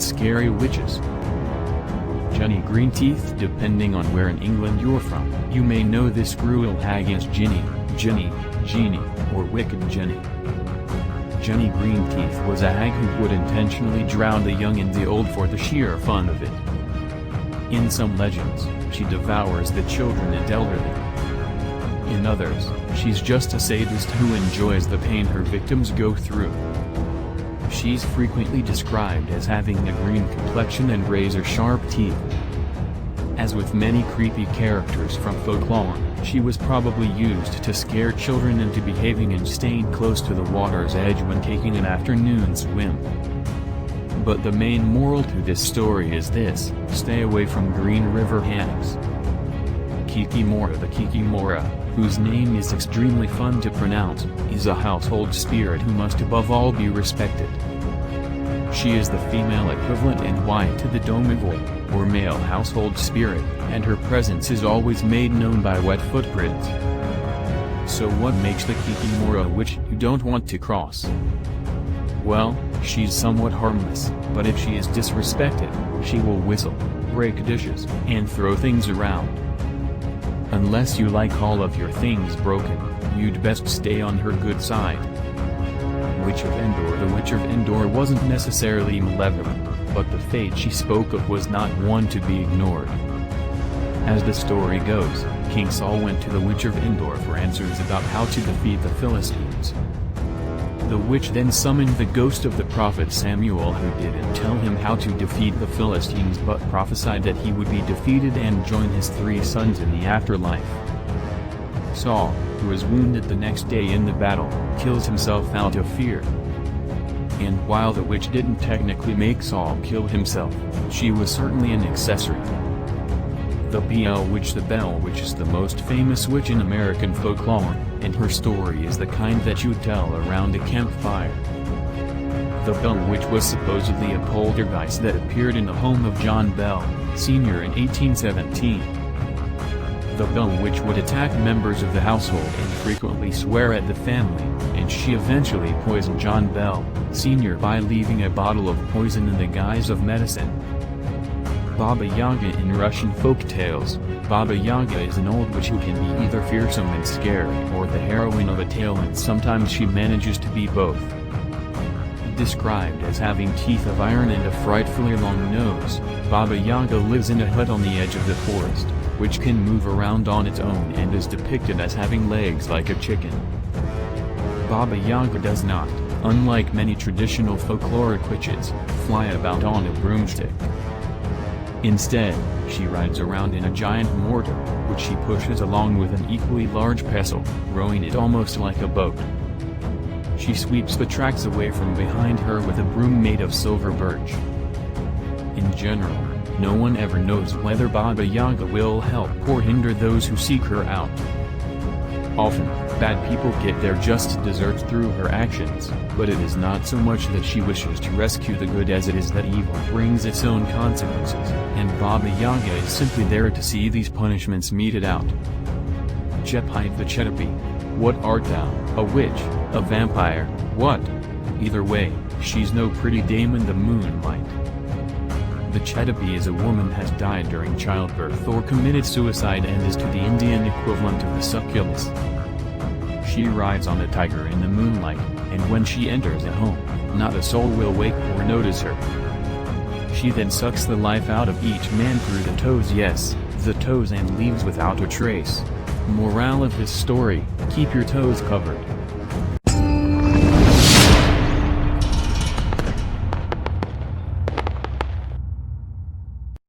and scary witches. Jenny Greenteeth. Depending on where in England you're from, you may know this cruel hag as Ginny, Ginny, Jeannie, or Wicked Jenny. Jenny Greenteeth was a hag who would intentionally drown the young and the old for the sheer fun of it. In some legends, she devours the children and elderly. In others, she's just a sadist who enjoys the pain her victims go through. She's frequently described as having a green complexion and razor-sharp teeth. As with many creepy characters from folklore, she was probably used to scare children into behaving and staying close to the water's edge when taking an afternoon swim. But the main moral to this story is this: stay away from Green River hags. Kikimora. The Kikimora, whose name is extremely fun to pronounce, is a household spirit who must above all be respected. She is the female equivalent and wife to the Domivoi, or male household spirit, and her presence is always made known by wet footprints. So what makes the Kikimora a witch you don't want to cross? Well, she's somewhat harmless, but if she is disrespected, she will whistle, break dishes, and throw things around. Unless you like all of your things broken, you'd best stay on her good side. Witch of Endor. The Witch of Endor wasn't necessarily malevolent, but the fate she spoke of was not one to be ignored. As the story goes, King Saul went to the Witch of Endor for answers about how to defeat the Philistines. The witch then summoned the ghost of the prophet Samuel, who didn't tell him how to defeat the Philistines but prophesied that he would be defeated and join his 3 sons in the afterlife. Saul, who was wounded the next day in the battle, kills himself out of fear. And while the witch didn't technically make Saul kill himself, she was certainly an accessory. The Bell Witch. The Bell Witch is the most famous witch in American folklore, and her story is the kind that you'd tell around a campfire. The Bell Witch was supposedly a poltergeist that appeared in the home of John Bell, Sr. in 1817. The Bell Witch would attack members of the household and frequently swear at the family, and she eventually poisoned John Bell, Sr. by leaving a bottle of poison in the guise of medicine. Baba Yaga. In Russian folk tales, Baba Yaga is an old witch who can be either fearsome and scary or the heroine of a tale, and sometimes she manages to be both. Described as having teeth of iron and a frightfully long nose, Baba Yaga lives in a hut on the edge of the forest, which can move around on its own and is depicted as having legs like a chicken. Baba Yaga does not, unlike many traditional folkloric witches, fly about on a broomstick. Instead, she rides around in a giant mortar, which she pushes along with an equally large pestle, rowing it almost like a boat. She sweeps the tracks away from behind her with a broom made of silver birch. In general, no one ever knows whether Baba Yaga will help or hinder those who seek her out. Often, bad people get their just desserts through her actions, but it is not so much that she wishes to rescue the good as it is that evil brings its own consequences, and Baba Yaga is simply there to see these punishments meted out. Jepai. The Chetapi. What art thou, a witch, a vampire, what? Either way, she's no pretty dame in the Moonlight. The Chetapi is a woman has died during childbirth or committed suicide and is to the Indian equivalent of the succubus. She rides on a tiger in the moonlight, and when she enters a home, not a soul will wake or notice her. She then sucks the life out of each man through the toes, yes, the toes, and leaves without a trace. Morale of this story: keep your toes covered.